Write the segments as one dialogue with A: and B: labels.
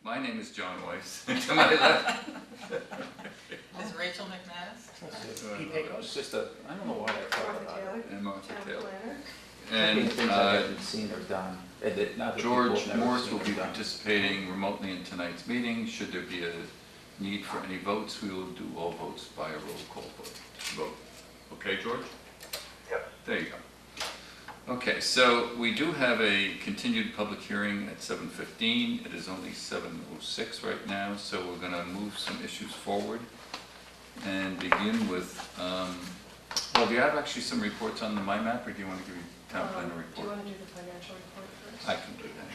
A: My name is John Weiss. To my left.
B: Is Rachel McManus?
C: It's just a, I don't know why I thought about it.
A: And Martha Taylor.
C: And
A: And
C: things I haven't seen or done. And that not that people
A: George
C: have never
A: Morse
C: seen
A: will
C: or
A: be
C: done.
A: participating remotely in tonight's meeting. Should there be a need for any votes, we will do all votes by a roll call vote. Okay, George?
D: Yep.
A: There you go. Okay, so we do have a continued public hearing at 7:15. It is only 7:06 right now, so we're going to move some issues forward and begin with, well, do you have actually some reports on the MyMap, or do you want to give your town planner
E: Do you
A: report?
E: want to do the financial report first?
A: I can do that.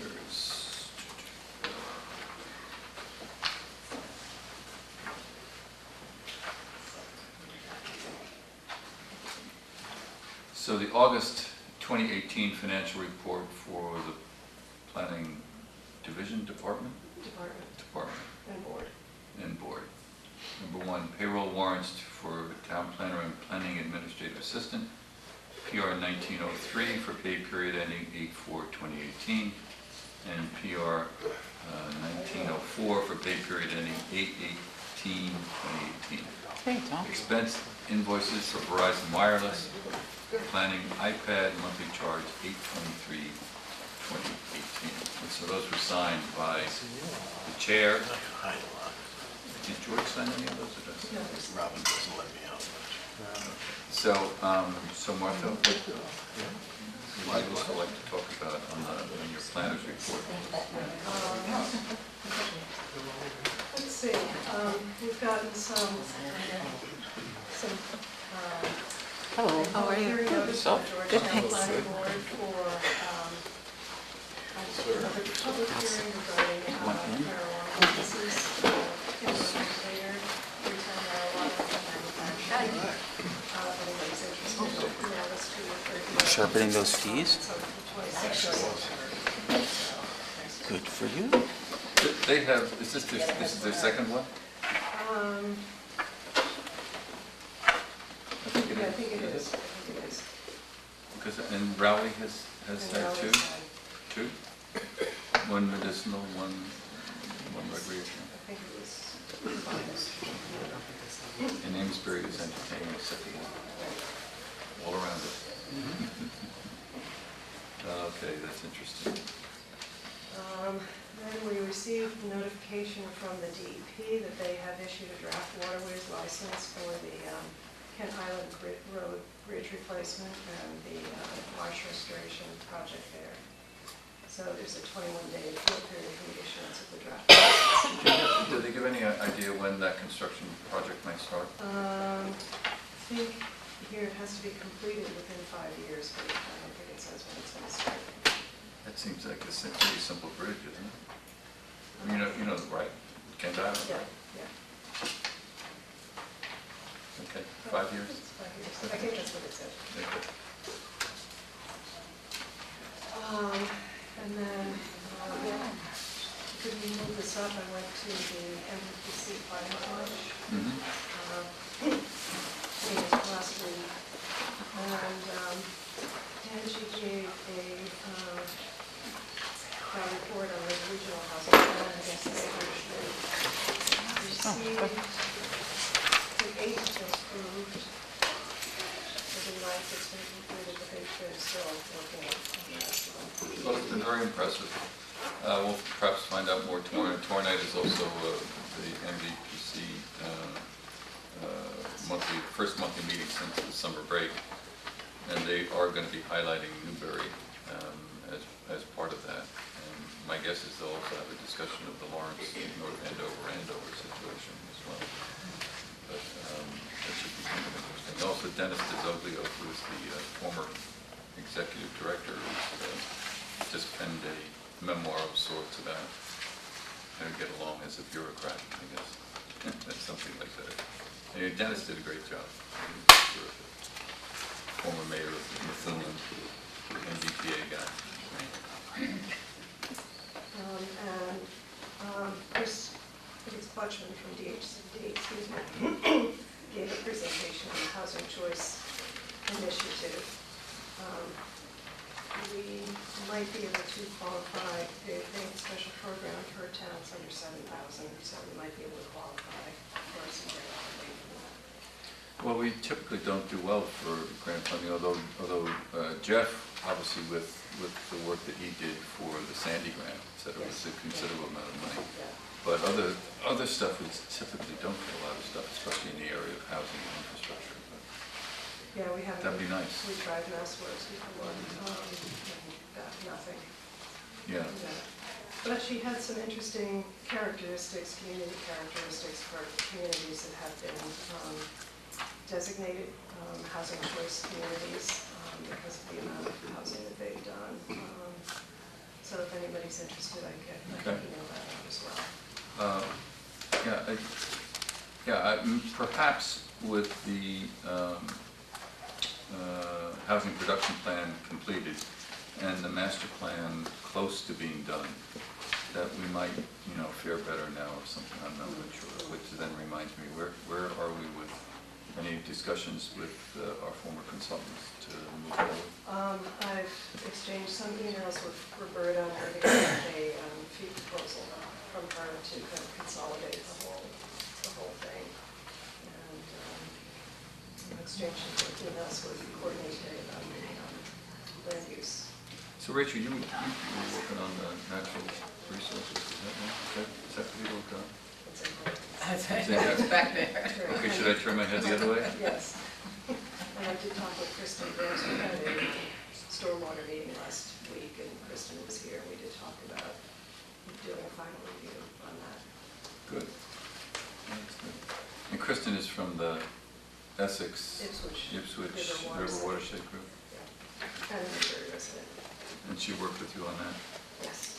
A: There's- So the August 2018 financial report for the Planning Division Department
E: And board.
A: and Board. Number one, payroll warrants for Town Planner and Planning Administrative Assistant, PR 1903 for pay period ending 8/4/2018, and PR 1904 for pay period ending 8/18/2018.
C: Hey, Tom.
A: Expense invoices for Verizon Wireless, planning iPad, monthly charge 8/23/2018. And so those were signed by the chair. Did George sign any of those or does?
E: No,
D: Robin doesn't let me out.
A: So, so Martha, what would you also like to talk about on your planner's report?
E: Let's see, we've gotten some
B: Hello. How are you?
E: hearing notice
C: So,
E: from
B: good,
E: Georgetown
B: thanks.
E: Planning Board for a public hearing regarding marijuana businesses in the later retail marijuana manufacturing. Anybody's interested, notice to refer to that.
C: Sharpening those fees?
E: So, the 26th.
C: Good for you.
A: They have, is this their second one? I think it
E: Yeah, I
A: is.
E: think it is. I think it is.
A: Because, and Rowley has
E: And
A: had
E: now
A: two?
E: it's time.
A: Two? One medicinal, one recreational.
E: I think it was.
A: And Amesbury is entertaining the second one. All around it. Okay, that's interesting.
E: Then we received notification from the DEP that they have issued a draft waterways license for the Kent Island Road Bridge replacement and the marsh restoration project there. So there's a 21-day appeal period from the issuance of the draft license.
A: Did they give any idea when that construction project might start?
E: I think here it has to be completed within 5 years, but I don't think it says when it's going to start.
A: That seems like a pretty simple bridge, isn't it? You know, right? Kent Island,
E: Yeah,
A: right?
E: yeah.
A: Okay, 5 years?
E: It's 5 years. I think that's what it said.
A: Okay.
E: And then, could we move this up? I went to the MPC Climate Watch
A: Mhm.
E: meeting last week, and Angie gave a report on the regional housing plan. I guess the papers received the 8th approved. The 9th it's been completed, but they're still working on the rest of them.
A: Well, it's been very impressive. We'll perhaps find out more tomorrow. Tomorrow night is also the MVPC first monthly meeting since the summer break, and they are going to be highlighting Newbury as part of that. And my guess is they'll also have a discussion of the Lawrence, North Andover situation as well. But that should be kind of interesting. Also, Dennis DeZoglio, who is the former executive director, who's just penned a memoir of sorts about how to get along as a bureaucrat, I guess. That's something like that. And Dennis did a great job. He was terrific. Former mayor of Methuen, MBTA guy.
E: Chris, I think it's Butchman from DHCD, gave a presentation on the Housing Choice Initiative. we might be able to qualify, they have a special program for towns under 7,000, so we might be able to qualify for some grant funding for that.
A: Well, we typically don't do well for grant funding, although Jeff, obviously with the work that he did for the Sandy grant, said it was a considerable amount of money.
E: Yeah.
A: But other stuff, we typically don't get a lot of stuff, especially in the area of housing and infrastructure. But
E: Yeah, we haven't.
A: that'd be nice.
E: We tried MassWorks before, and got nothing.
A: Yeah.
E: But she had some interesting characteristics, community characteristics for communities that have been designated housing choice communities because of the amount of housing that they've done. So if anybody's interested, I can email that out as well.
A: Perhaps with the housing production plan completed and the master plan close to being done, that we might, fare better now or something. I'm not really sure. Which then reminds me, where are we with any discussions with our former consultants to move forward?
E: I've exchanged some emails with Roberta on her to get a fee proposal from her to kind of consolidate the whole thing. And I'm exchanging emails with Courtney today about the land use.
A: So Rachel, you were working on the natural resources, is that what you worked on?
B: That's right,
A: Is that-
B: it's back there.
A: Okay, should I turn my head the other way?
E: Yes. And I did talk with Kristen Burns, we had a stormwater meeting last week, and Kristen was here, and we did talk about doing a final review on that.
A: Good. That's good. And Kristen is from the Essex,
E: Ipswich
A: River Watershed Group,
E: Yeah. And a Newbury resident.
A: and she worked with you on that?
E: Yes.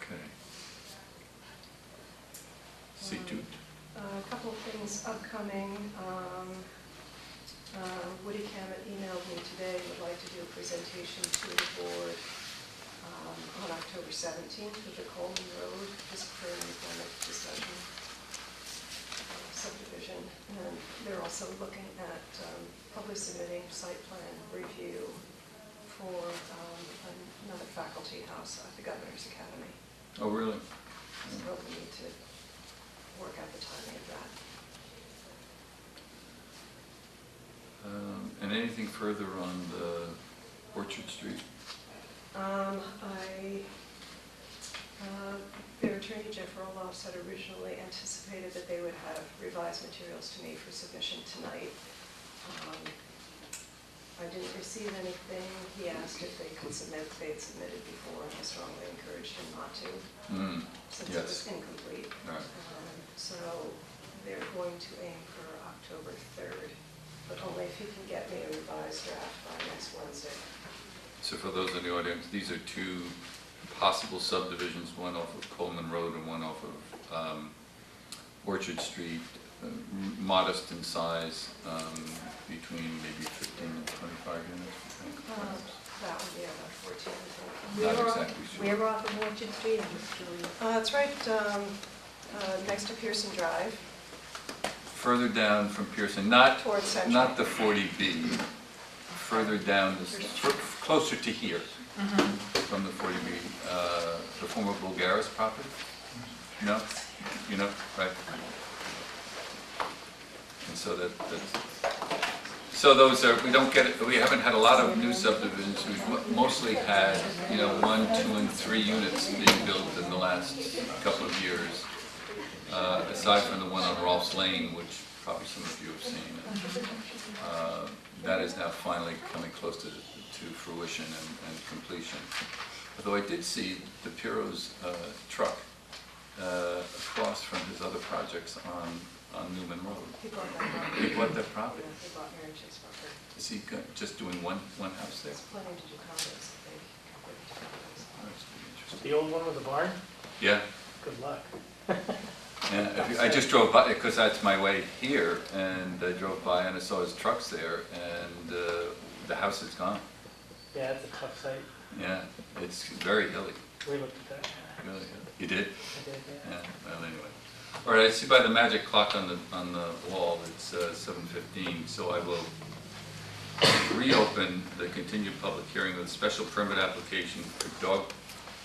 A: Okay. See to
E: A couple of things upcoming. Woody Cammett emailed me today, would like to do a presentation to the board on October 17th of the Coleman Road disciplinary permit discussion subdivision. And they're also looking at probably submitting site plan review for another faculty house at the Governor's Academy.
A: Oh, really?
E: So we need to work out the timing of that.
A: And anything further on the Orchard Street?
E: Their attorney, Jeff Roloffs, had originally anticipated that they would have revised materials to me for submission tonight. I didn't receive anything. He asked if they could submit. They had submitted before, and I strongly encouraged him not to, since it was incomplete.
A: Right.
E: So they're going to aim for October 3rd, but only if he can get me a revised draft by next Wednesday.
A: So for those in the audience, these are two possible subdivisions, one off of Coleman Road and one off of Orchard Street, modest in size, between maybe 15 and 25 units, I think.
E: That would be about 14, I think.
A: Not exactly sure.
F: Where off of Orchard Street, I'm just curious.
E: It's right next to Pearson Drive,
A: Further down from Pearson, not
E: towards Central.
A: not the 40B, further down, closer to here, from the 40B, the former Bulgaris property? No? You know, right? And so so those are, we haven't had a lot of new subdivisions. We've mostly had, 1, 2, and 3 units being built in the last couple of years. Aside from the one on Rolfs Lane, which probably some of you have seen. That is now finally coming close to fruition and completion. Although I did see the Piro's truck across from his other projects on Newman Road.
E: He bought that property.
A: He bought that property.
E: Yeah, he bought Mary Jane's property.
A: Is he just doing one house there?
E: He's planning to do condos, I think.
A: Oh, that's pretty interesting.
G: The old one with the barn?
A: Yeah.
G: Good luck.
A: And I just drove by, because that's my way here, and I drove by and I saw his trucks there, and the house is gone.
G: Yeah, it's a tough site.
A: Yeah, it's very hilly,
G: We looked at that.
A: really hilly. You did?
G: I did, yeah.
A: Yeah, well, anyway. All right, I see by the magic clock on the wall, it's 7:15, so I will reopen the continued public hearing of the special permit application for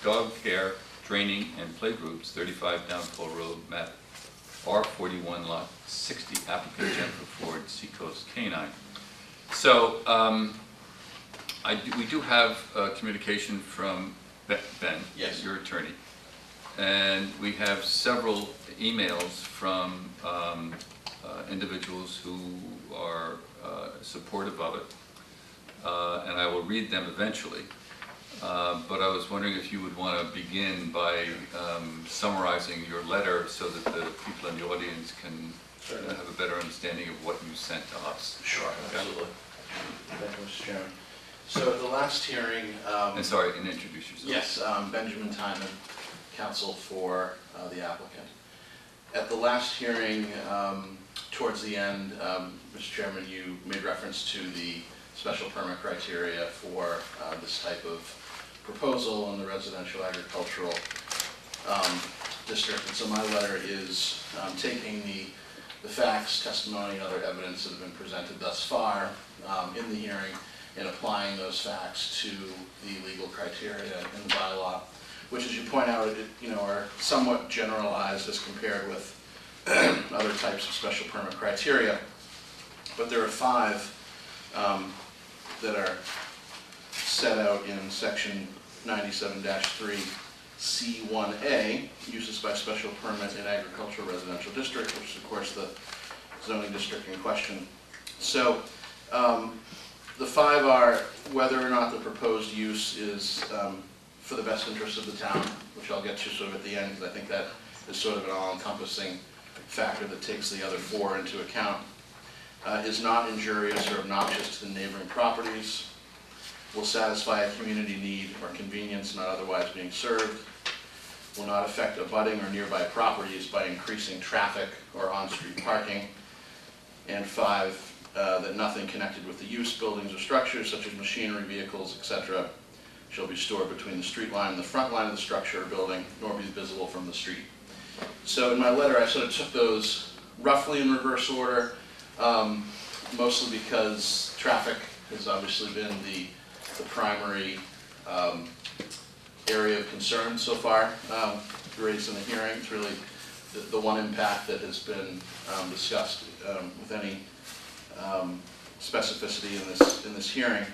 A: dog care, training, and playgroups, 35 Downfall Road, map R41, lot 60, applicant Jennifer Ford, Seacoast Canine. So, we do have communication from Ben,
C: Yes.
A: your attorney, and we have several emails from individuals who are supportive of it, and I will read them eventually. But I was wondering if you would want to begin by summarizing your letter so that the people in the audience can have a better understanding of what you sent to us.
D: Sure,
A: Okay.
D: absolutely. Thank you, Mr. Chairman. So at the last hearing,
A: And sorry, and introduce yourself.
D: yes, Benjamin Timon, counsel for the applicant. At the last hearing, towards the end, Mr. Chairman, you made reference to the special permit criteria for this type of proposal in the residential agricultural district. And so my letter is taking the facts, testimony, and other evidence that have been presented thus far in the hearing and applying those facts to the legal criteria in the bylaw, which, as you point out, are somewhat generalized as compared with other types of special permit criteria. But there are 5 that are set out in section 97-3 C1A, uses by special permit in agricultural residential district, which is of course the zoning district in question. So the 5 are whether or not the proposed use is for the best interest of the town, which I'll get to sort of at the end, because I think that is sort of an all-encompassing factor that takes the other 4 into account. Is not injurious or obnoxious to the neighboring properties, will satisfy a community need or convenience not otherwise being served, will not affect abutting or nearby properties by increasing traffic or on-street parking, and 5, that nothing connected with the use, buildings, or structures, such as machinery, vehicles, etc., shall be stored between the street line and the front line of the structure or building, nor be visible from the street. So in my letter, I sort of took those roughly in reverse order, mostly because traffic has obviously been the primary area of concern so far raised in the hearing. It's really the one impact that has been discussed with any specificity in this hearing.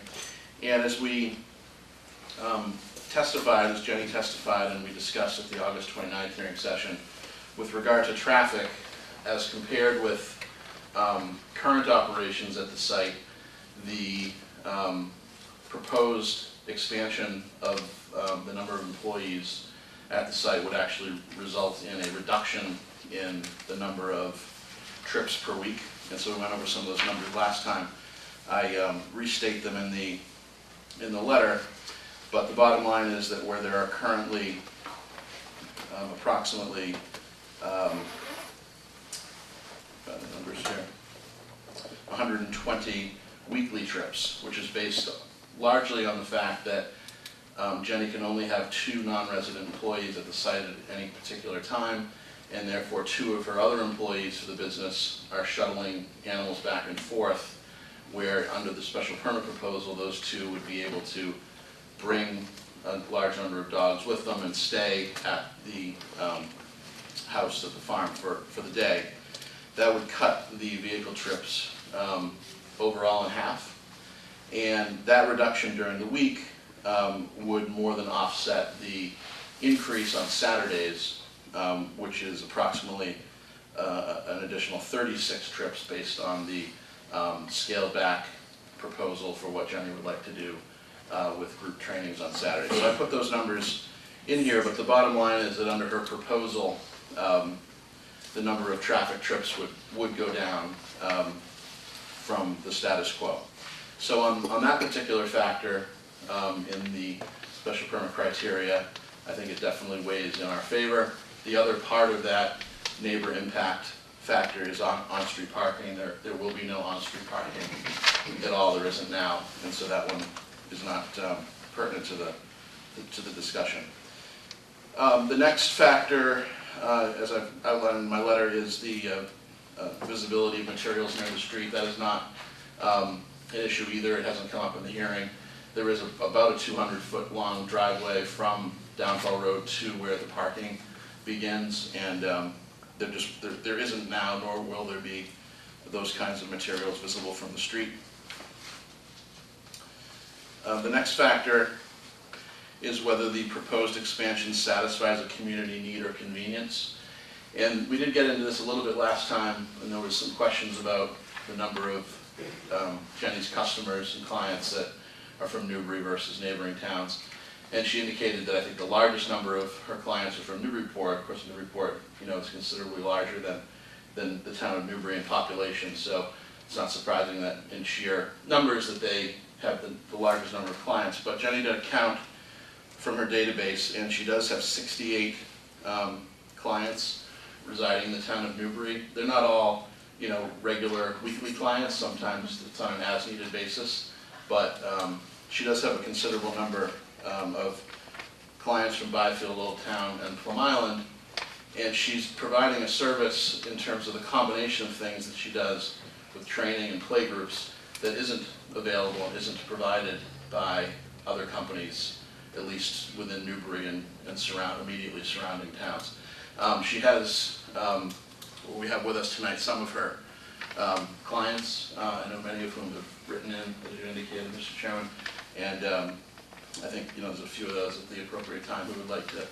D: And as we testified, as Jenny testified, and we discussed at the August 29th hearing session, with regard to traffic, as compared with current operations at the site, the proposed expansion of the number of employees at the site would actually result in a reduction in the number of trips per week. And so we went over some of those numbers last time. I restate them in the letter, but the bottom line is that where there are currently approximately the numbers here, 120 weekly trips, which is based largely on the fact that Jenny can only have 2 non-resident employees at the site at any particular time, and therefore 2 of her other employees for the business are shuttling animals back and forth, where under the special permit proposal, those 2 would be able to bring a large number of dogs with them and stay at the house at the farm for the day. That would cut the vehicle trips overall in half, and that reduction during the week would more than offset the increase on Saturdays, which is approximately an additional 36 trips based on the scaled back proposal for what Jenny would like to do with group trainings on Saturdays. So I put those numbers in here, but the bottom line is that under her proposal, the number of traffic trips would go down from the status quo. So on that particular factor in the special permit criteria, I think it definitely weighs in our favor. The other part of that neighbor impact factor is on-street parking. There will be no on-street parking at all. There isn't now, and so that one is not pertinent to the discussion. The next factor, as I've outlined in my letter, is the visibility of materials near the street. That is not an issue either. It hasn't come up in the hearing. There is about a 200-foot long driveway from Downfall Road to where the parking begins, and there isn't now, nor will there be, those kinds of materials visible from the street. The next factor is whether the proposed expansion satisfies a community need or convenience. And we did get into this a little bit last time, and there was some questions about the number of Jenny's customers and clients that are from Newbury versus neighboring towns. And she indicated that I think the largest number of her clients are from Newburyport. Of course, Newburyport, is considerably larger than the town of Newbury in population, so it's not surprising that in sheer numbers that they have the largest number of clients. But Jenny did a count from her database, and she does have 68 clients residing in the town of Newbury. They're not all, regular weekly clients. Sometimes it's on an as-needed basis, but she does have a considerable number of clients from Byfield, Old Town, and Plum Island, and she's providing a service in terms of the combination of things that she does with training and playgroups that isn't available and isn't provided by other companies, at least within Newbury and immediately surrounding towns. She has, we have with us tonight some of her clients. I know many of whom have written in, as you indicated, Mr. Chairman, and I think there's a few of those at the appropriate time who would like to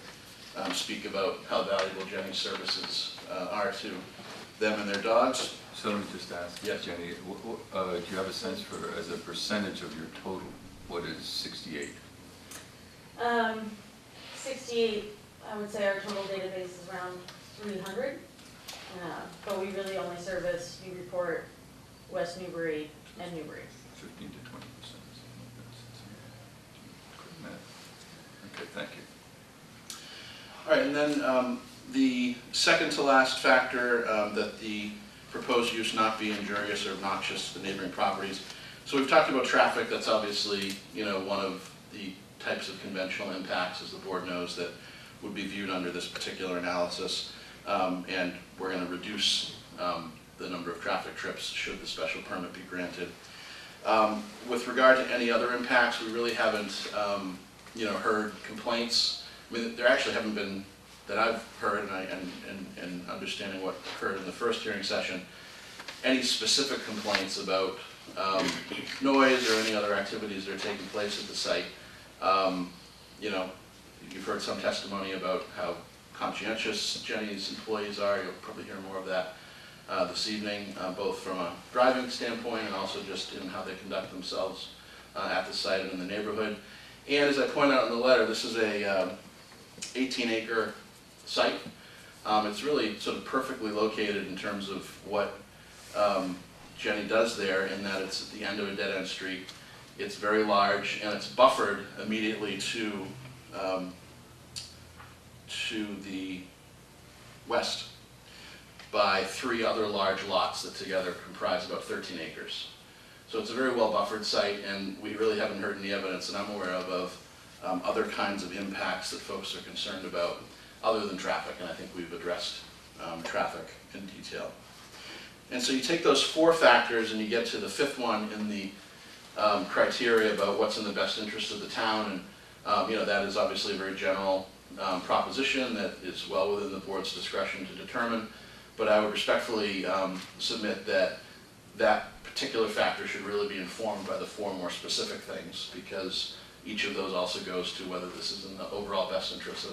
D: speak about how valuable Jenny's services are to them and their dogs.
A: So let me just ask,
D: Yes.
A: Jenny, do you have a sense for, as a percentage of your total, what is 68?
F: 68, I would say our total database is around 300, but we really only service Newburyport, West Newbury, and Newbury.
A: 15 to 20%. Quick math. Okay, thank you.
D: All right, and then the second to last factor, that the proposed use not be injurious or obnoxious to the neighboring properties. So we've talked about traffic. That's obviously, one of the types of conventional impacts, as the board knows, that would be viewed under this particular analysis. And we're going to reduce the number of traffic trips should the special permit be granted. With regard to any other impacts, we really haven't, heard complaints. I mean, there actually haven't been, that I've heard, and understanding what occurred in the first hearing session, any specific complaints about noise or any other activities that are taking place at the site. You've heard some testimony about how conscientious Jenny's employees are. You'll probably hear more of that this evening, both from a driving standpoint and also just in how they conduct themselves at the site and in the neighborhood. And as I point out in the letter, this is a 18-acre site. It's really sort of perfectly located in terms of what Jenny does there, in that it's at the end of a dead-end street. It's very large, and it's buffered immediately to the west by 3 other large lots that together comprise about 13 acres. So it's a very well buffered site, and we really haven't heard any evidence that I'm aware of other kinds of impacts that folks are concerned about other than traffic, and I think we've addressed traffic in detail. And so you take those 4 factors and you get to the 5th one in the criteria about what's in the best interest of the town, and that is obviously a very general proposition that is well within the board's discretion to determine, but I would respectfully submit that that particular factor should really be informed by the 4 more specific things, because each of those also goes to whether this is in the overall best interest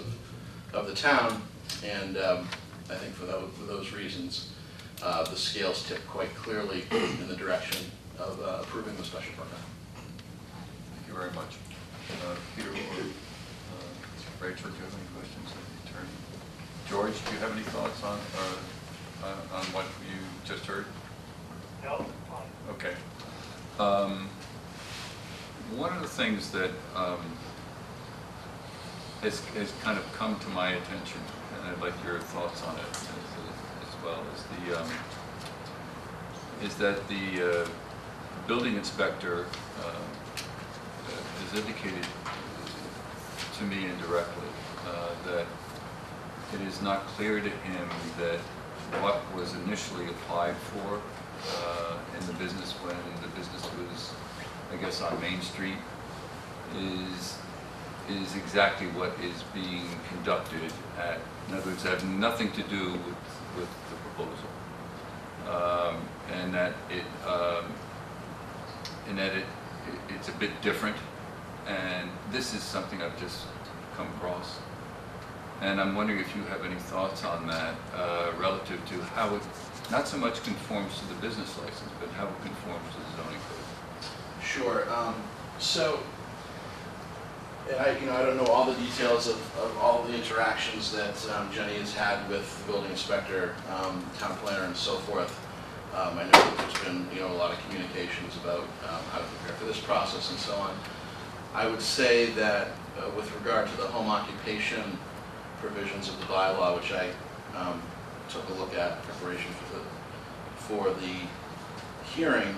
D: of the town, and I think for those reasons the scales tip quite clearly in the direction of approving the special permit.
A: Thank you very much. Peter or Rachel, do you have any questions of the attorney? George, do you have any thoughts on what you just heard?
G: No.
A: Okay. One of the things that has kind of come to my attention, and I'd like your thoughts on it as well, is that the building inspector has indicated to me indirectly that it is not clear to him that what was initially applied for in the business when the business was, I guess, on Main Street is exactly what is being conducted at, in other words, have nothing to do with the proposal. And that it's a bit different, and this is something I've just come across. And I'm wondering if you have any thoughts on that relative to how it not so much conforms to the business license, but how it conforms to the zoning code.
D: Sure. So, and I don't know all the details of all the interactions that Jenny has had with the building inspector, town planner, and so forth. I know that there's been, a lot of communications about how to prepare for this process and so on. I would say that with regard to the home occupation provisions of the bylaw, which I took a look at in preparation for the hearing,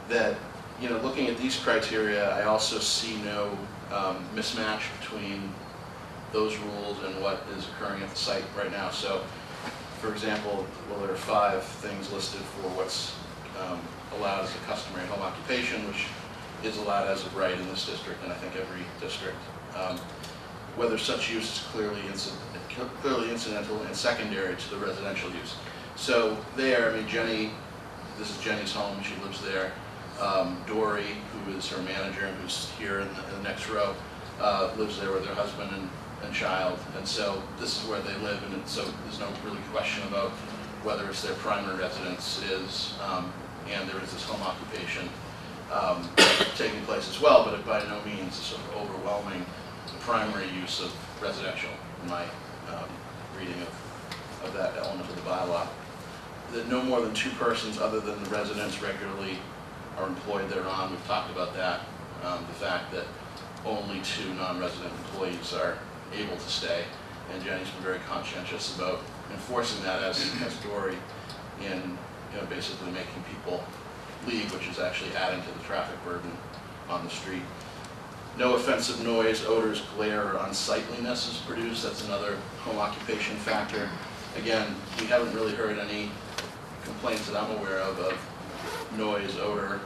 D: that looking at these criteria, I also see no mismatch between those rules and what is occurring at the site right now. So, for example, there are 5 things listed for what's allowed as a customary home occupation, which is allowed as of right in this district, and I think every district. Whether such use is clearly incidental and secondary to the residential use. So there, Jenny, this is Jenny's home, she lives there. Dory, who is her manager and who's here in the next row, lives there with her husband and child. And so this is where they live, and so there's no really question about whether it's their primary residence is, and there is this home occupation taking place as well, but by no means a sort of overwhelming primary use of residential in my reading of that element of the bylaw. That no more than 2 persons other than the residents regularly are employed thereon. We've talked about that. The fact that only 2 non-resident employees are able to stay, and Jenny's been very conscientious about enforcing that as Dory in basically making people leave, which is actually adding to the traffic burden on the street. No offensive noise, odors, glare, or unsightliness is produced. That's another home occupation factor. Again, we haven't really heard any complaints that I'm aware of noise, odor,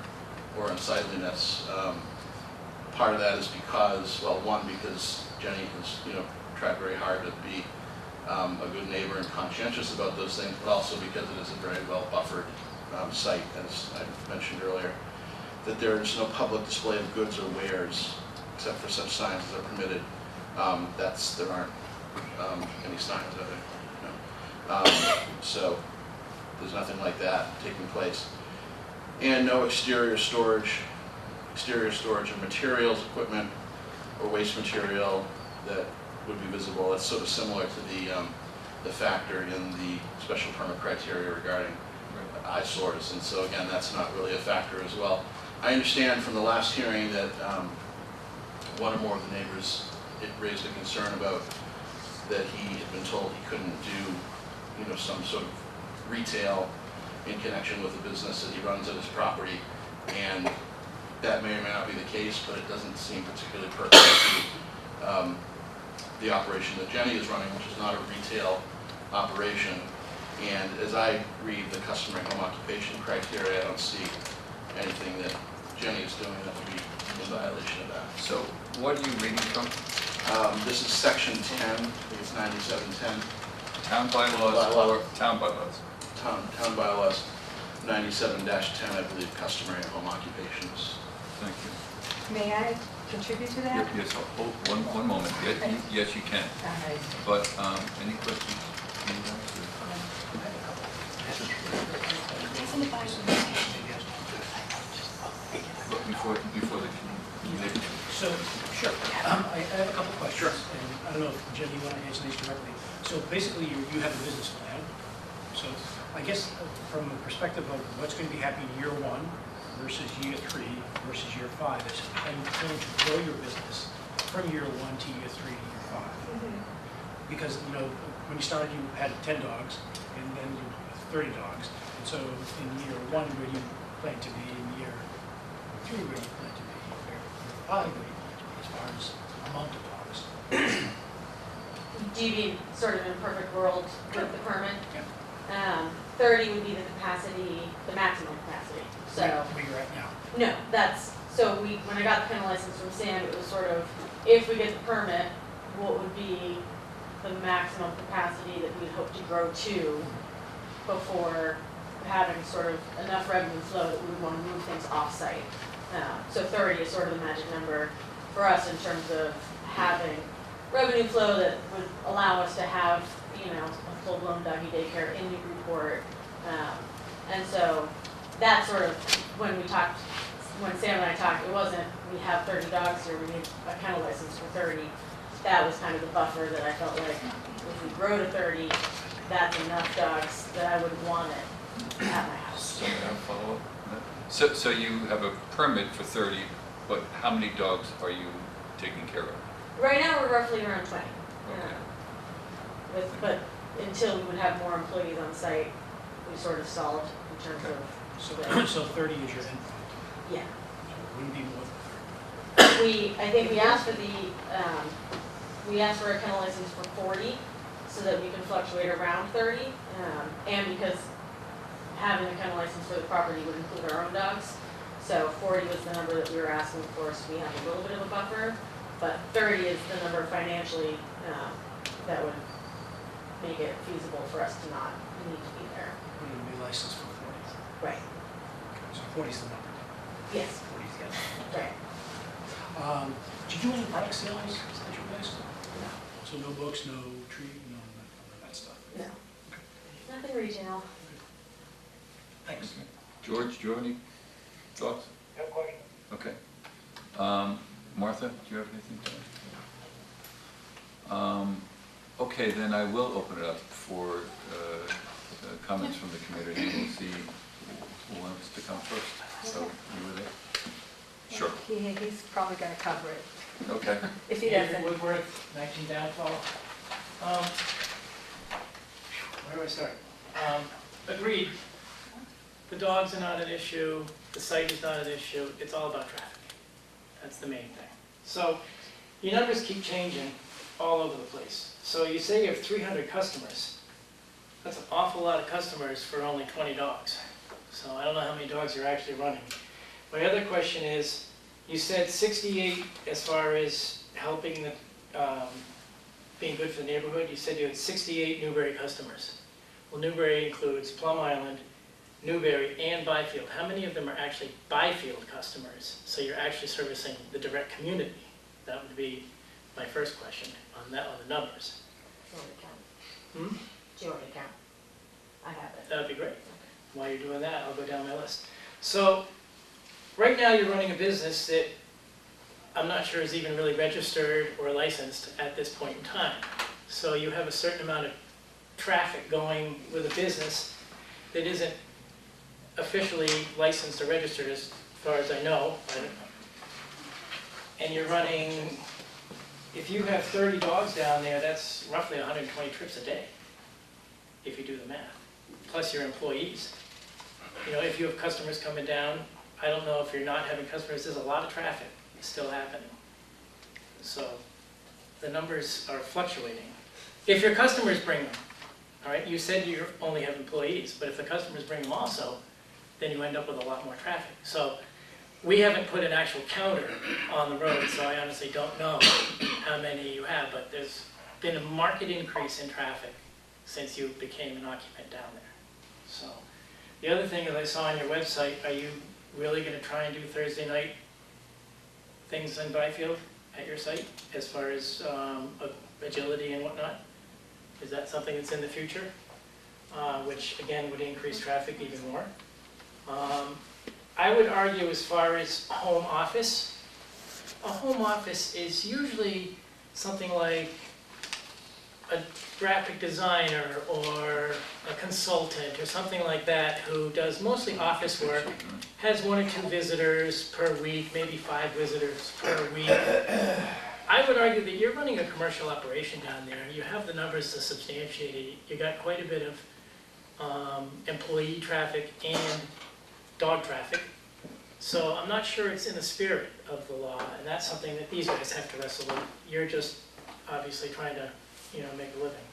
D: or unsightliness. Part of that is because, well, one, because Jenny has tried very hard to be a good neighbor and conscientious about those things, but also because it is a very well buffered site, as I mentioned earlier, that there is no public display of goods or wares except for such signs as are permitted. There aren't any signs of it. So there's nothing like that taking place. And no exterior storage of materials, equipment, or waste material that would be visible. That's sort of similar to the factor in the special permit criteria regarding eyesores, and so again, that's not really a factor as well. I understand from the last hearing that one or more of the neighbors raised a concern about that he had been told he couldn't do some sort of retail in connection with the business that he runs at his property, and that may or may not be the case, but it doesn't seem particularly pertinent to the operation that Jenny is running, which is not a retail operation. And as I read the customary home occupation criteria, I don't see anything that Jenny is doing that would be in violation of that.
A: So what are you reading from?
D: This is section 10, I think it's 9710.
A: Town bylaws or town bylaws?
D: Town bylaws 97-10, I believe, customary home occupations.
A: Thank you.
E: May I contribute to that?
A: Yes, hold one moment. Yes, you can. But any questions? Before the
H: So, sure. I have a couple questions.
D: Sure.
H: And I don't know if, Jenny, you want to answer these directly. So basically, you have a business plan. So I guess from the perspective of what's going to be happening year 1 versus year 3 versus year 5, is how you plan to grow your business from year 1 to year 3 to year 5. Because, when you started, you had 10 dogs, and then you had 30 dogs. And so in year 1, where you plan to be, in year 3, where you plan to be, year 5, where you plan to be, as far as amount of dogs.
F: Do you mean sort of in a perfect world with the permit?
H: Yeah.
F: 30 would be the capacity, the maximum capacity, so.
H: Where you're at now.
F: No, so when I got the kennel license from Sam, it was sort of, if we get the permit, what would be the maximum capacity that we'd hope to grow to before having sort of enough revenue flow that we would want to move things off-site. So 30 is sort of the magic number for us in terms of having revenue flow that would allow us to have, a full-blown doggy daycare in Newburyport. And so that's sort of when Sam and I talked, it wasn't, we have 30 dogs here, we need a kennel license for 30. That was kind of the buffer that I felt like if we grow to 30, that's enough dogs that I would want it at my house.
A: So may I follow up? So you have a permit for 30, but how many dogs are you taking care of?
F: Right now, we're roughly around 20.
A: Okay.
F: But until we would have more employees on site, we sort of stalled in terms of,
H: So 30 is your endpoint.
F: yeah.
H: So it wouldn't be more than 30.
F: I think we asked for a kennel license for 40, so that we can fluctuate around 30, and because having a kennel license for the property would include our own dogs, so 40 was the number that we were asking for, so we have a little bit of a buffer, but 30 is the number financially that would make it feasible for us to not need to be there.
H: We're going to be licensed for 40.
F: Right.
H: Okay, so 40 is the number.
F: Yes.
H: 40 is the number.
F: Right.
H: Did you do any product sales at your place? So no books, no tree, none of that stuff?
F: No. Nothing retail.
H: Thanks.
A: George, do you have any thoughts?
G: No question.
A: Okay. Martha, do you have anything to add? Okay, then I will open it up for comments from the community. We'll see who wants to come first. So, you were there? Sure.
B: He's probably gonna cover it,
A: Okay.
B: if he
G: Andrew
B: doesn't.
G: Woodworth, 19 Downfall. Where do I start? Agreed. The dogs are not an issue, the site is not an issue, it's all about traffic. That's the main thing. So your numbers keep changing all over the place. So you say you have 300 customers. That's an awful lot of customers for only 20 dogs. So I don't know how many dogs you're actually running. My other question is, you said 68 as far as helping the, being good for the neighborhood. You said you had 68 Newbury customers. Well, Newbury includes Plum Island, Newbury, and Byfield. How many of them are actually Byfield customers? So you're actually servicing the direct community. That would be my first question on that, on the numbers.
F: Do you want to count?
G: Hmm?
F: Do you want me to count? I have it.
G: That'd be great. While you're doing that, I'll go down my list. So, right now you're running a business that I'm not sure is even really registered or licensed at this point in time. So you have a certain amount of traffic going with a business that isn't officially licensed or registered as far as I know. And you're running, if you have 30 dogs down there, that's roughly 120 trips a day, if you do the math, plus your employees. You know, if you have customers coming down, I don't know if you're not having customers, there's a lot of traffic still happening. So the numbers are fluctuating. If your customers bring them, all right, you said you only have employees, but if the customers bring them also, then you end up with a lot more traffic. So we haven't put an actual counter on the road, so I honestly don't know how many you have, but there's been a marked increase in traffic since you became an occupant down there. So the other thing that I saw on your website, are you really going to try and do Thursday night things in Byfield at your site as far as agility and whatnot? Is that something that's in the future? Which again would increase traffic even more. I would argue as far as home office, a home office is usually something like a graphic designer or a consultant or something like that who does mostly office work, has 1 or 2 visitors per week, maybe 5 visitors per week. I would argue that you're running a commercial operation down there. You have the numbers to substantiate it. You got quite a bit of employee traffic and dog traffic. So I'm not sure it's in the spirit of the law, and that's something that these guys have to wrestle with. You're just obviously trying to, make a living.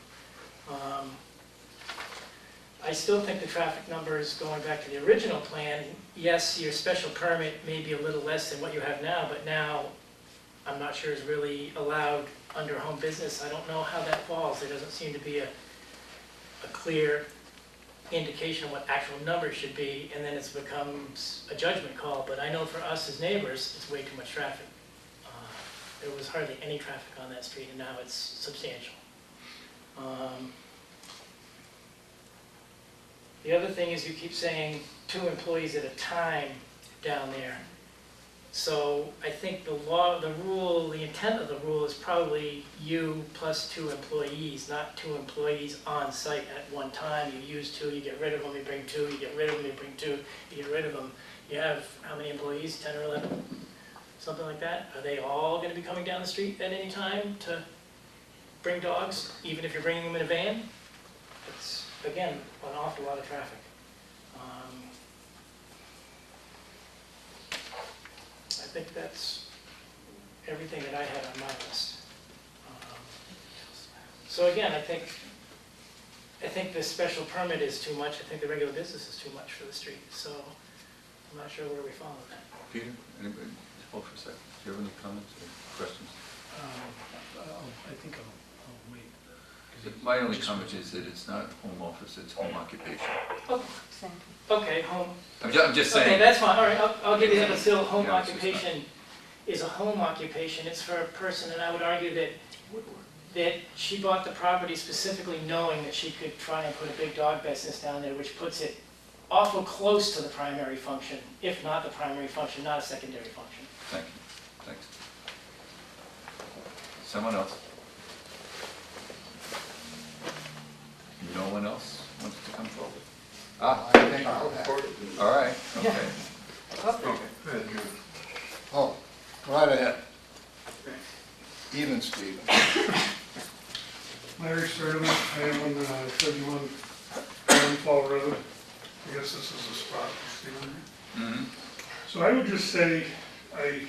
G: I still think the traffic numbers, going back to the original plan, yes, your special permit may be a little less than what you have now, but now I'm not sure is really allowed under home business. I don't know how that falls. There doesn't seem to be a clear indication of what actual numbers should be, and then it becomes a judgment call. But I know for us as neighbors, it's way too much traffic. There was hardly any traffic on that street, and now it's substantial. The other thing is you keep saying 2 employees at a time down there. So I think the rule, the intent of the rule is probably you plus 2 employees, not 2 employees on site at one time. You use 2, you get rid of them, you bring 2, you get rid of them, you bring 2, you get rid of them. You have how many employees, 10 or 11? Something like that? Are they all going to be coming down the street at any time to bring dogs, even if you're bringing them in a van? It's, again, an awful lot of traffic. I think that's everything that I had on my list. So again, I think the special permit is too much. I think the regular business is too much for the street. So I'm not sure where we fall on that.
A: Peter, anybody, hold for a second. Do you have any comments or questions?
H: I think I'll wait.
A: My only comment is that it's not home office, it's home occupation.
B: Same.
G: Okay, home.
A: I'm just saying.
G: Okay, that's fine. All right, I'll give you that. But still, home
A: Yeah, it's just
G: occupation is a home occupation. It's for a person, and I would argue that she bought the property specifically knowing that she could try and put a big dog business down there, which puts it awful close to the primary function, if not the primary function, not a secondary function.
A: Thank you. Thanks. Someone else? No one else wants to come forward? Ah,
I: I think I'll have.
A: all right, okay.
I: Oh, right ahead. Even Steve.
J: Larry Sturdivant, I am on 31 Fall Road. I guess this is the spot to see on. So I would just say, I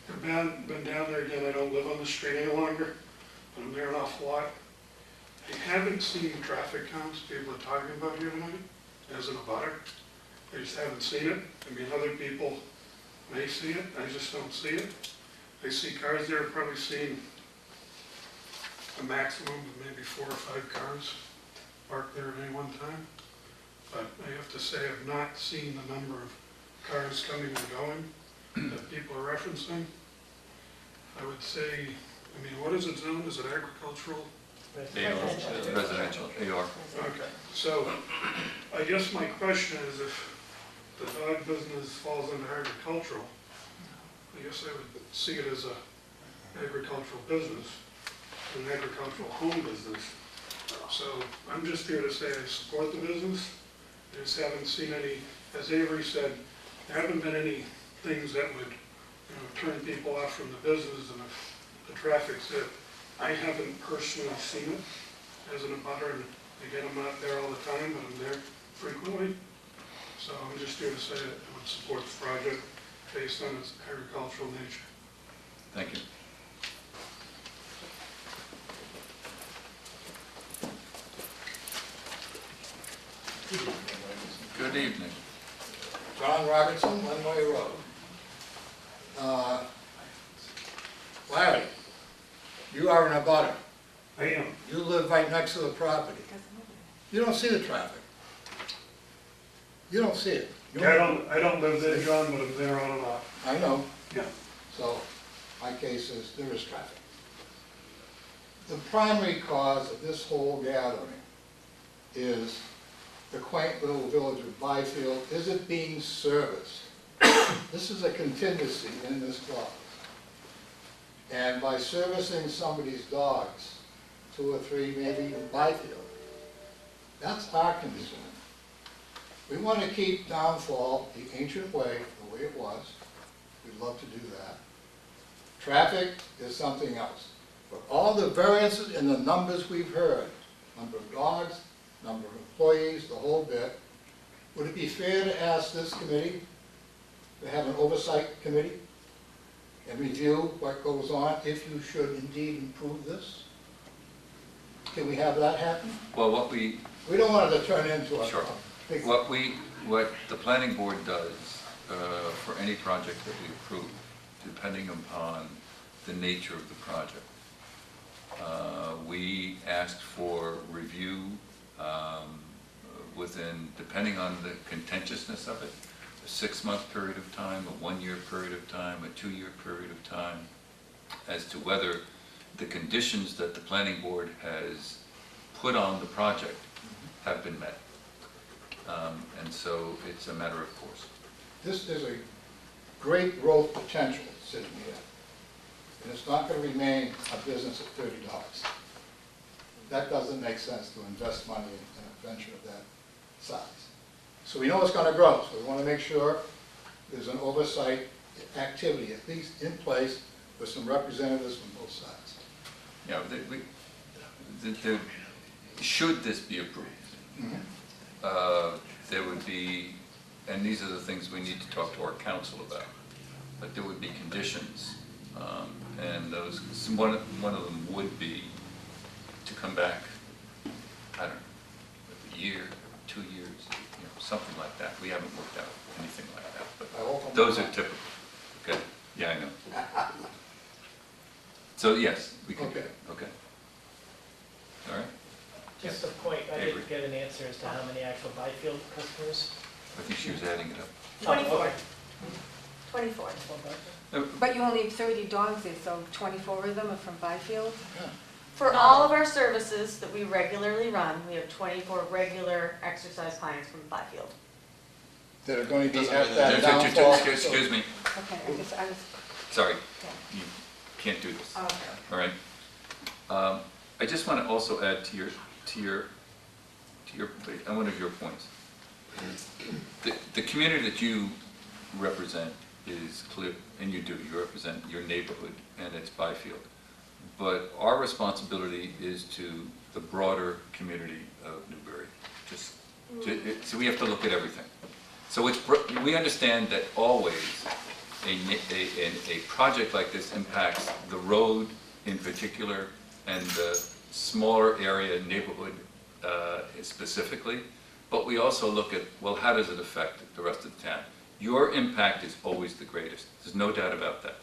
J: have been down there again. I don't live on the street any longer, but I'm there an awful lot. I haven't seen traffic counts people are talking about here tonight as an abutter. I just haven't seen it. I mean, other people may see it, I just don't see it. I see cars there, I've probably seen a maximum of maybe 4 or 5 cars parked there at any one time. But I have to say, I've not seen the number of cars coming and going that people are referencing. I would say, I mean, what is it zoned? Is it agricultural?
A: Residential, AR.
J: Okay, so I guess my question is, if the dog business falls under agricultural, I guess I would see it as a agricultural business, an agricultural home business. So I'm just here to say I support the business. I just haven't seen any, as Avery said, there haven't been any things that would, turn people off from the business, and if the traffic's it. I haven't personally seen it as an abutter, and again, I'm not there all the time, but I'm there frequently. So I'm just here to say that I would support the project based on its agricultural nature.
A: Thank you. Good evening.
I: John Robertson, Lenway Road. Larry, you are an abutter.
J: I am.
I: You live right next to the property. You don't see the traffic. You don't see it.
J: I don't live there, John, but I'm there on and off.
I: I know.
J: Yeah.
I: So my case is there is traffic. The primary cause of this whole gathering is the quaint little village of Byfield. Is it being serviced? This is a contingency in this clause. And by servicing somebody's dogs, 2 or 3 maybe in Byfield, that's our concern. We want to keep Downfall the ancient way, the way it was. We'd love to do that. Traffic is something else. But all the variances in the numbers we've heard, number of dogs, number of employees, the whole bit, would it be fair to ask this committee to have an oversight committee and review what goes on if you should indeed improve this? Can we have that happen?
A: Well, what we
I: We don't want it to turn into a
A: Sure.
I: big.
A: What the planning board does for any project that we approve, depending upon the nature of the project, we ask for review within, depending on the contentiousness of it, a 6-month period of time, a 1-year period of time, a 2-year period of time, as to whether the conditions that the planning board has put on the project have been met. And so it's a matter of course.
I: This is a great growth potential sitting here. And it's not going to remain a business at $30. That doesn't make sense to invest money in a venture of that size. So we know it's going to grow, so we want to make sure there's an oversight activity at least in place with some representatives from both sides.
A: Yeah, should this be approved, there would be, and these are the things we need to talk to our council about, but there would be conditions, and those, one of them would be to come back, I don't know, with a year, 2 years, something like that. We haven't worked out anything like that, but those are typical. Okay, yeah, I know. So yes, we can do it. Okay. All right.
G: Just a point, I
A: Avery.
G: didn't get an answer as to how many actual Byfield customers.
A: I think she was adding it up.
B: 24.
G: Oh, okay.
B: 24.
A: Uh,
B: But you only have 30 dogs there, so 24 of them are from Byfield?
F: For all of our services that we regularly run, we have 24 regular exercise clients from Byfield.
I: That are going to be
D: Doesn't
I: at
D: mean
I: that
D: that-
I: downfall.
A: Excuse me,
B: Okay, I was,
A: sorry,
B: yeah.
A: you can't do this,
B: Okay.
A: all right? I just want to also add to one of your points. The community that you represent is clear, and you represent your neighborhood, and it's Byfield. But our responsibility is to the broader community of Newbury. So we have to look at everything. So we understand that always a project like this impacts the road in particular and the smaller area neighborhood specifically, but we also look at, well, how does it affect the rest of the town? Your impact is always the greatest, there's no doubt about that.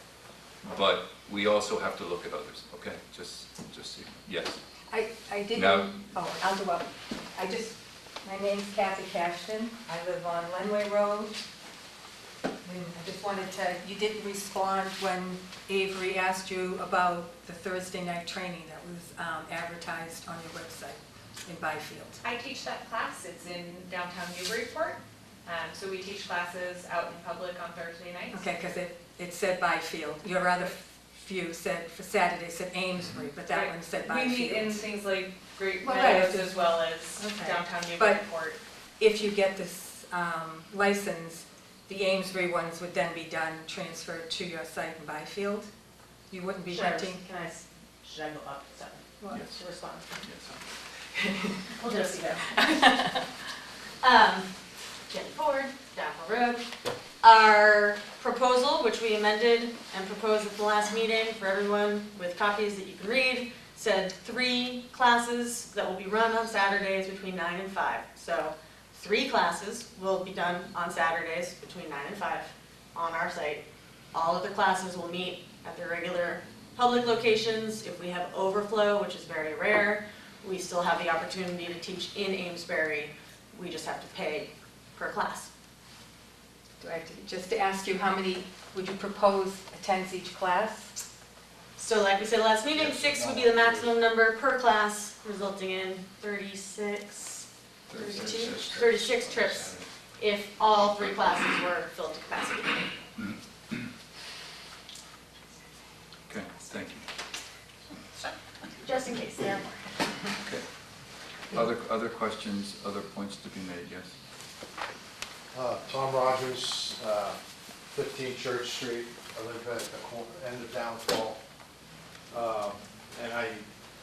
A: But we also have to look at others, okay? Just so you know. Yes.
B: I didn't,
A: No.
B: I'll go up. My name's Kathy Cashton. I live on Lenway Road. And I just wanted to, you didn't respond when Avery asked you about the Thursday night training that was advertised on your website in Byfield.
K: I teach that class. It's in downtown Newburyport. So we teach classes out in public on Thursday nights.
B: Okay, because it said Byfield. Your other few said, for Saturday, said Amesbury, but that
K: Right.
B: one said
K: We
B: Byfield.
K: meet in things like Great
B: Well,
K: Meadows
B: right.
K: as well as
B: Okay.
K: downtown
B: But-
K: Newburyport.
B: If you get this license, the Amesbury ones would then be done, transferred to your site in Byfield? You wouldn't be
F: Sure.
B: renting?
F: Should I go up 7
A: Yes.
F: to respond?
A: Yes.
F: We'll just see there. Jenny Ford, Daffel Road. Our proposal, which we amended and proposed at the last meeting for everyone with copies that you can read, said 3 classes that will be run on Saturdays between 9 and 5. So 3 classes will be done on Saturdays between 9 and 5 on our site. All of the classes will meet at their regular public locations. If we have overflow, which is very rare, we still have the opportunity to teach in Amesbury. We just have to pay per class.
B: Do I have to, just to ask you, how many would you propose attends each class?
F: So like we said last meeting, 6 would be the maximum number per class, resulting in 36 trips if all 3 classes were filled to capacity.
A: Okay, thank you.
F: Just in case there are more.
A: Okay. Other questions, other points to be made, yes?
L: Tom Rogers, 15 Church Street. I live at the end of downfall. And I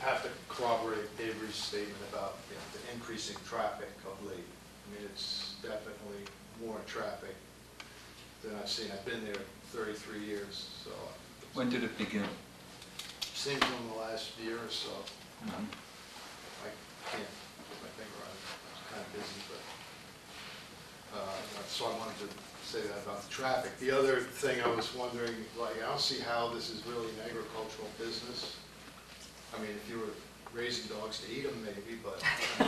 L: have to corroborate Avery's statement about the increasing traffic of late. I mean, it's definitely more traffic than I've seen. I've been there 33 years, so
A: When did it begin?
L: seems in the last year or so.
A: Mhm.
L: I can't think I'm kind of busy, but, so I wanted to say that about the traffic. The other thing I was wondering, like, I don't see how this is really an agricultural business. I mean, if you were raising dogs to eat them, maybe, but I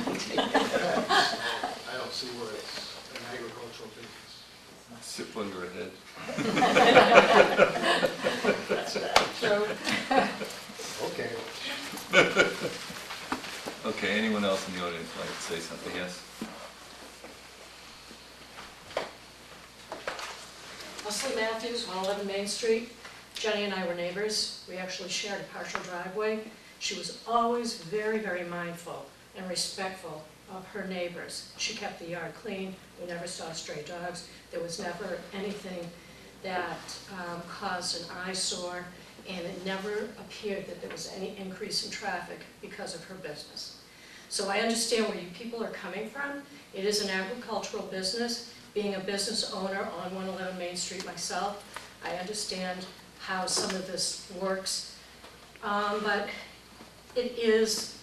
L: don't see where it's an agricultural business.
A: Sip on your head.
F: So,
L: Okay.
A: Okay, anyone else in the audience like to say something? Yes?
M: Leslie Matthews, 111 Main Street. Jenny and I were neighbors. We actually shared a partial driveway. She was always very, very mindful and respectful of her neighbors. She kept the yard clean. We never saw stray dogs. There was never anything that caused an eyesore, and it never appeared that there was any increase in traffic because of her business. So I understand where you people are coming from. It is an agricultural business. Being a business owner on 111 Main Street myself, I understand how some of this works. But it is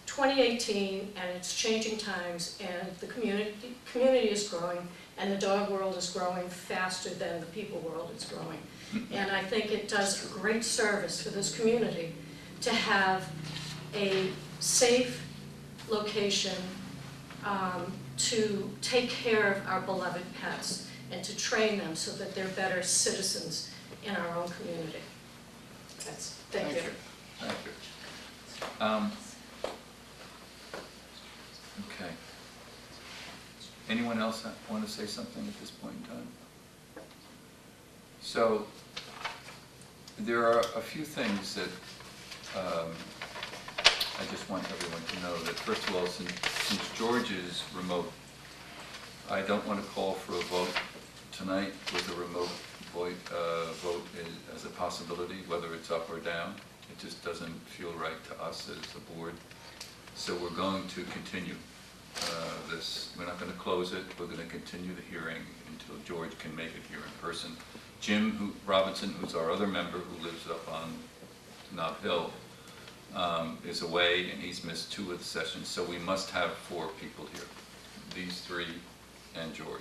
M: 2018 and it's changing times, and the community is growing, and the dog world is growing faster than the people world is growing. And I think it does a great service for this community to have a safe location to take care of our beloved pets and to train them so that they're better citizens in our own community. Thank you.
A: Thank you. Okay. Anyone else want to say something at this point in time? So, there are a few things that I just want everyone to know. That first of all, since George is remote, I don't want to call for a vote tonight with a remote vote as a possibility, whether it's up or down. It just doesn't feel right to us as a board. So we're going to continue this. We're not going to close it. We're going to continue the hearing until George can make it here in person. Jim Robinson, who's our other member who lives up on Nob Hill, is away, and he's missed 2 of the sessions, so we must have 4 people here. These 3 and George.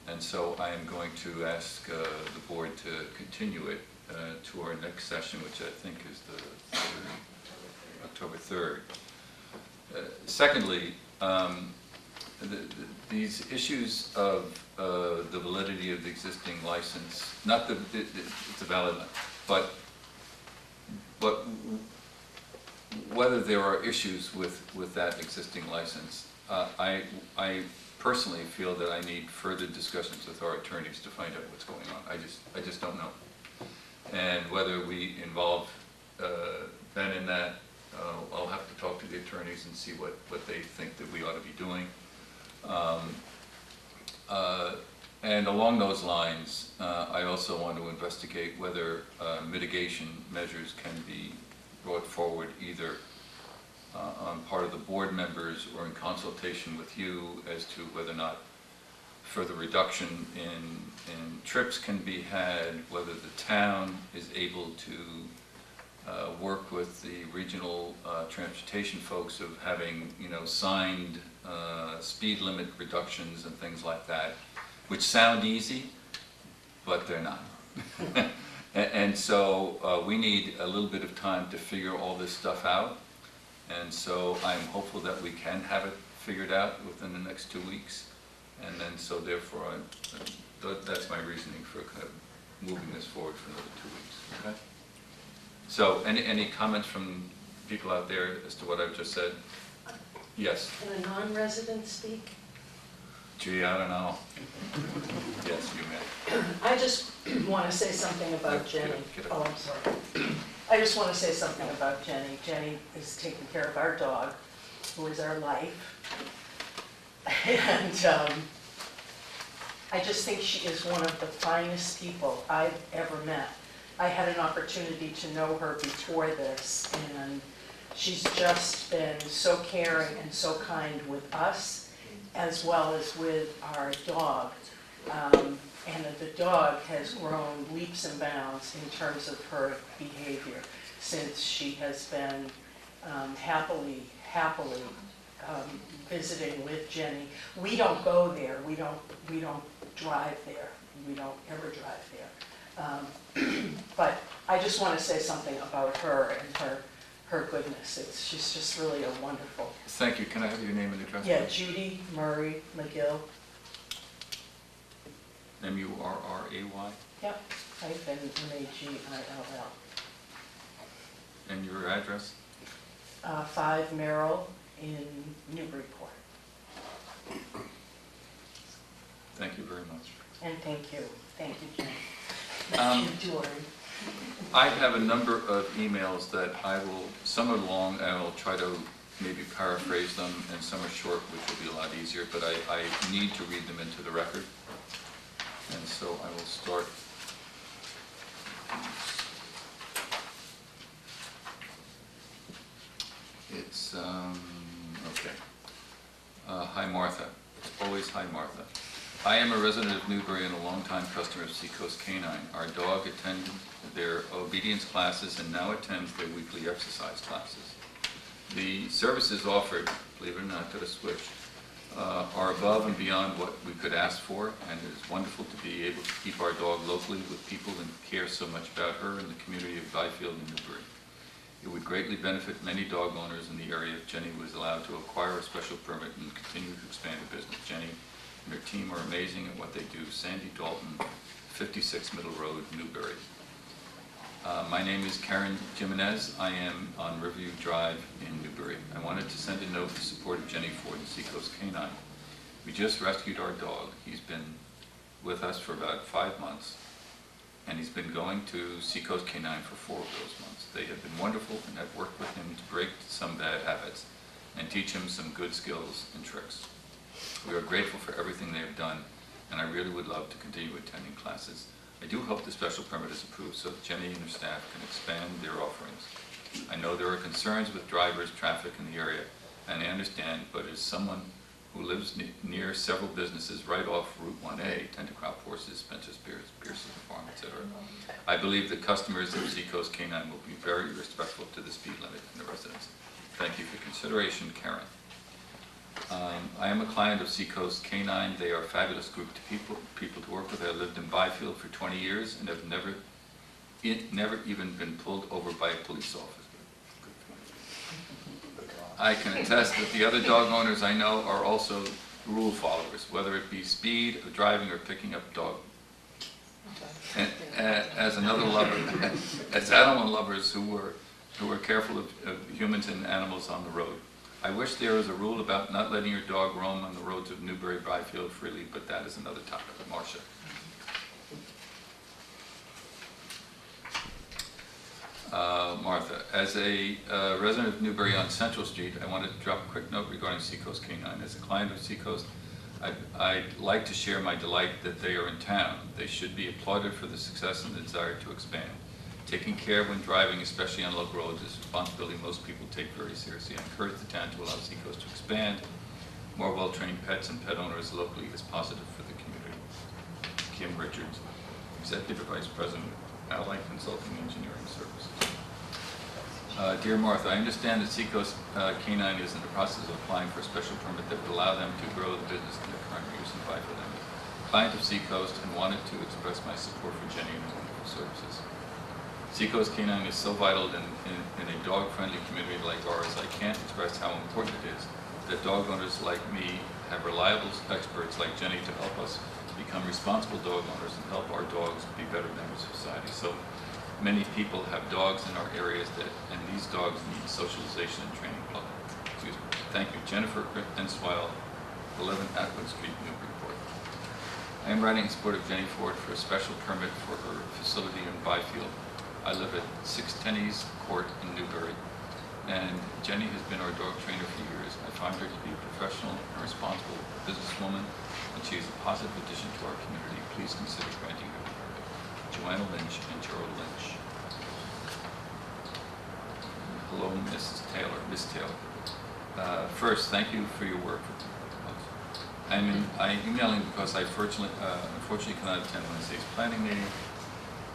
A: And so I am going to ask the board to continue it to our next session, which I think is the October 3rd. Secondly, these issues of the validity of the existing license, not that it's a valid, but whether there are issues with that existing license, I personally feel that I need further discussions with our attorneys to find out what's going on. I just don't know. And whether we involve Ben in that, I'll have to talk to the attorneys and see what they think that we ought to be doing. And along those lines, I also want to investigate whether mitigation measures can be brought forward either on part of the board members or in consultation with you as to whether or not further reduction in trips can be had, whether the town is able to work with the regional transportation folks of having, signed speed limit reductions and things like that, which sound easy, but they're not. And so we need a little bit of time to figure all this stuff out. And so I'm hopeful that we can have it figured out within the next 2 weeks. And then so therefore, that's my reasoning for kind of moving this forward for another 2 weeks, okay? So any comments from people out there as to what I've just said? Yes?
M: Can a non-resident speak?
A: Gee, I don't know. Yes, you may.
M: I just want to say something about Jenny.
A: Get up.
M: Oh, I'm sorry. I just want to say something about Jenny. Jenny is taking care of our dog, who is our life. And I just think she is one of the finest people I've ever met. I had an opportunity to know her before this, and she's just been so caring and so kind with us, as well as with our dog. And the dog has grown leaps and bounds in terms of her behavior since she has been happily happily visiting with Jenny. We don't go there, we don't drive there, we don't ever drive there. But I just want to say something about her and her goodness. She's just really a wonderful.
A: Thank you. Can I have your name and address?
M: Yeah,
A: please?
M: Judy Murray McGill.
A: M-U-R-R-A-Y?
M: Yep, hyphen M-A-G-I-L-L.
A: And your address?
M: 5 Merrill in Newburyport.
A: Thank you very much.
M: And thank you, Jen.
A: Um,
M: Dory.
A: I have a number of emails that I will, some are long, and I will try to maybe paraphrase them, and some are short, which will be a lot easier, but I need to read them into the record. And so I will start. It's, okay. Hi Martha. It's always hi Martha. I am a resident of Newbury and a longtime customer of Seacoast Canine. Our dog attended their obedience classes and now attends their weekly exercise classes. The services offered, believe it or not, that are switched, are above and beyond what we could ask for, and it is wonderful to be able to keep our dog locally with people who care so much about her and the community of Byfield and Newbury. It would greatly benefit many dog owners in the area if Jenny was allowed to acquire a special permit and continue to expand her business. Jenny and her team are amazing at what they do. Sandy Dalton, 56 Middle Road, Newbury. My name is Karen Jimenez. I am on Riverview Drive in Newbury. I wanted to send a note in support of Jenny Ford and Seacoast Canine. We just rescued our dog. He's been with us for about 5 months, and he's been going to Seacoast Canine for 4 of those months. They have been wonderful and have worked with him to break some bad habits and teach him some good skills and tricks. We are grateful for everything they have done, and I really would love to continue attending classes. I do hope the special permit is approved so that Jenny and her staff can expand their offerings. I know there are concerns with drivers, traffic in the area, and I understand, but as someone who lives near several businesses right off Route 1A, Tender Crop Horses, Spencer's Pearson's Farm, etc., I believe the customers of Seacoast Canine will be very respectful to the speed limit in the residence. Thank you for consideration, Karen. I am a client of Seacoast Canine. They are a fabulous group of people to work with. I lived in Byfield for 20 years and have never even been pulled over by a police officer. I can attest that the other dog owners I know are also rule followers, whether it be speed, or driving, or picking up dog. And, as another lover, as animal lovers who are careful of humans and animals on the road. I wish there was a rule about not letting your dog roam on the roads of Newbury, Byfield freely, but that is another topic. Marcia. Martha, as a resident of Newbury on Central Street, I wanted to drop a quick note regarding Seacoast Canine. As a client of Seacoast, I'd like to share my delight that they are in town. They should be applauded for the success and the desire to expand. Taking care when driving, especially on local roads, is a responsibility most people take very seriously. I encourage the town to allow Seacoast to expand. More well-trained pets and pet owners locally is positive for the community. Kim Richards, Executive Vice President, Allied Consulting Engineering Services. Dear Martha, I understand that Seacoast Canine is in the process of applying for a special permit that would allow them to grow the business in their current use in Byfield. I'm a client of Seacoast and wanted to express my support for Jenny and her wonderful services. Seacoast Canine is so vital in a dog-friendly community like ours. I can't express how important it is that dog owners like me have reliable experts like Jenny to help us become responsible dog owners and help our dogs be better members of society. So many people have dogs in our areas and these dogs need socialization and training. Excuse me. Thank you. Jennifer Enswile, 11 Atwood Street, Newburyport. I am writing in support of Jenny Ford for a special permit for her facility in Byfield. I live at 6 Tenney's Court in Newbury, and Jenny has been our dog trainer for years. I find her to be a professional and responsible businesswoman, and she is a positive addition to our community. Please consider granting her the permit. Joanna Lynch and Gerald Lynch. Hello, Miss Taylor. First, thank you for your work. I'm emailing because I unfortunately cannot attend Wednesday's planning meeting.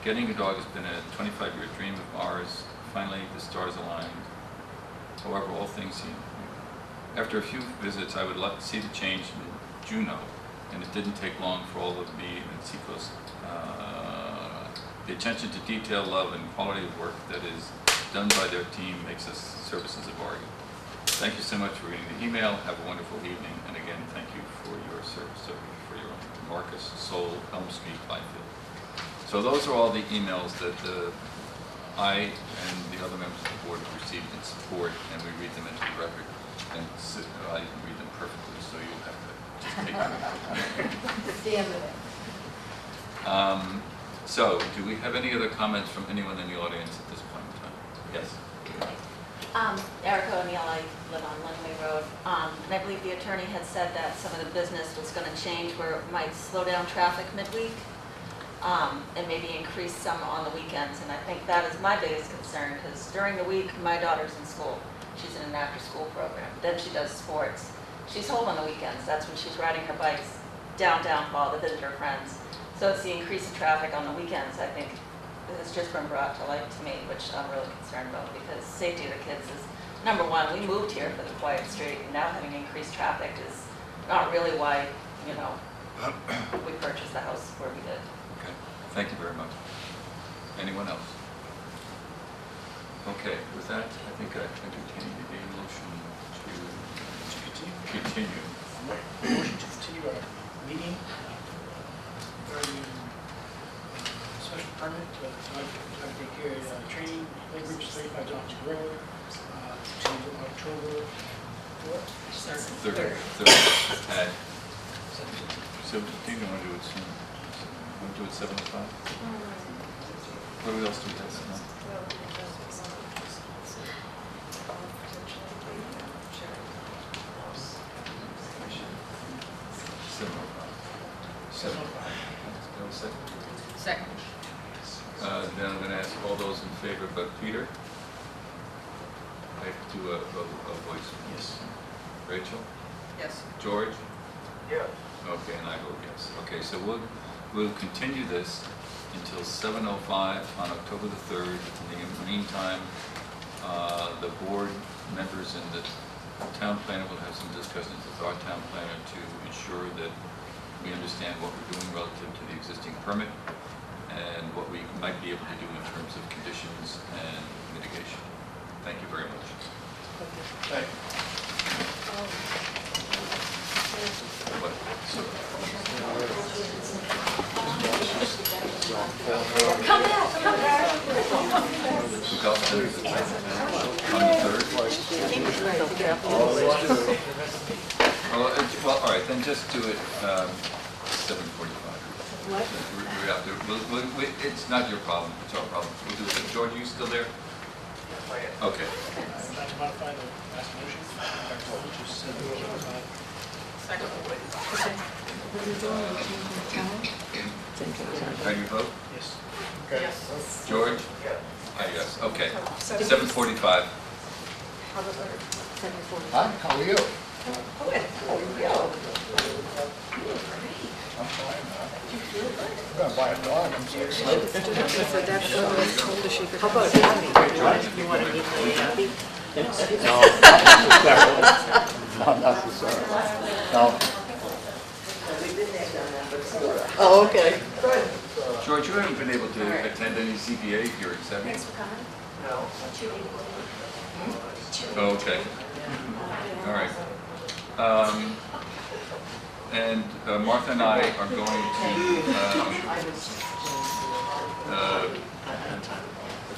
A: Getting a dog has been a 25-year dream of ours. Finally, the stars aligned. However, all things seem After a few visits, I would like to see the change in Juneau, and it didn't take long for all of me and Seacoast. The attention to detail, love, and quality of work that is done by their team makes us services a bargain. Thank you so much for reading the email. Have a wonderful evening, and again, thank you for your service, for your Marcus Soul, Elm Street, Byfield. So those are all the emails that I and the other members of the board have received in support, and we read them into the record. And I didn't read them perfectly, so you'll have to just take them.
B: It's the end of it.
A: So, do we have any other comments from anyone in the audience at this point in time? Yes?
N: Erica O'Neill, I live on Linley Road, and I believe the attorney had said that some of the business was going to change where it might slow down traffic midweek, and maybe increase some on the weekends, and I think that is my biggest concern, because during the week, my daughter's in school. She's in an after-school program. Then she does sports. She's home on the weekends. That's when she's riding her bikes downtown Hall to visit her friends. So it's the increase in traffic on the weekends, I think, has just been brought to light to me, which I'm really concerned about, because safety of the kids is number one. We moved here for the quiet street, and now having increased traffic is not really why, you know, we purchased the house where we did.
A: Okay, thank you very much. Anyone else? Okay, with that, I think I entertain a motion to continue.
H: Motion to continue our meeting regarding special permit to take care of training, labor groups, 35 Johnson Road, to October 3rd.
A: At 7:15, you want to do it soon? Want to do it 7:05? What else do we have?
B: Second.
A: Then I'm going to ask all those in favor, but Peter? I have to do a voice. Yes. Rachel?
B: Yes.
A: George? Yeah. Okay, and I vote yes. Okay, so we'll continue this until 7:05 on October the 3rd. In the meantime, the board members and the town planner will have some discussions with our town planner to ensure that we understand what we're doing relative to the existing permit and what we might be able to do in terms of conditions and mitigation. Thank you very much.
D: Thank you.
A: What? So,
N: Come back, come back.
A: look out there. On the 3rd? Well, all right, then just do it 7:45.
M: What?
A: We're out there. It's not your problem, it's our problem. We'll do it. George, are you still there? Okay.
G: I'd like to modify the last motion, which is 7:05.
B: Second.
A: How do you vote?
G: Yes.
B: Yes.
A: George? Yes, okay. 7:45.
I: Hi, how are you? I'm gonna buy a dog, I'm so excited.
M: How about
I: No, not necessarily. No.
M: Oh, okay.
A: George, you haven't been able to attend any ZBA hearings, have you?
N: Thanks for coming.
A: Oh, okay. All right. And Martha and I are going to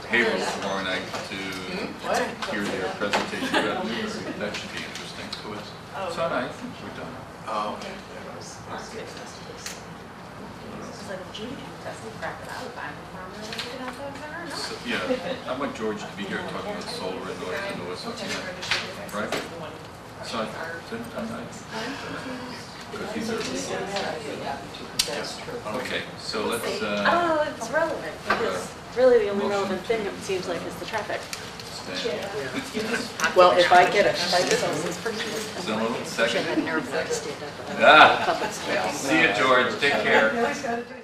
A: Haver's tomorrow night to hear their presentation about Newbury. That should be interesting. So I think we're done.
D: Oh,
N: It's like, Judy can test me, crack it out, if I'm not there or not.
A: So, yeah, I want George to be here talking about solar and noise and noise. Right? So I'm okay, so let's,
F: Oh, it's relevant, because really the only relevant thing it seems like is the traffic.
M: Well, if I get it.
A: So, second.
M: Stand up.
A: Ah, see you, George, take care.
E: Always gotta do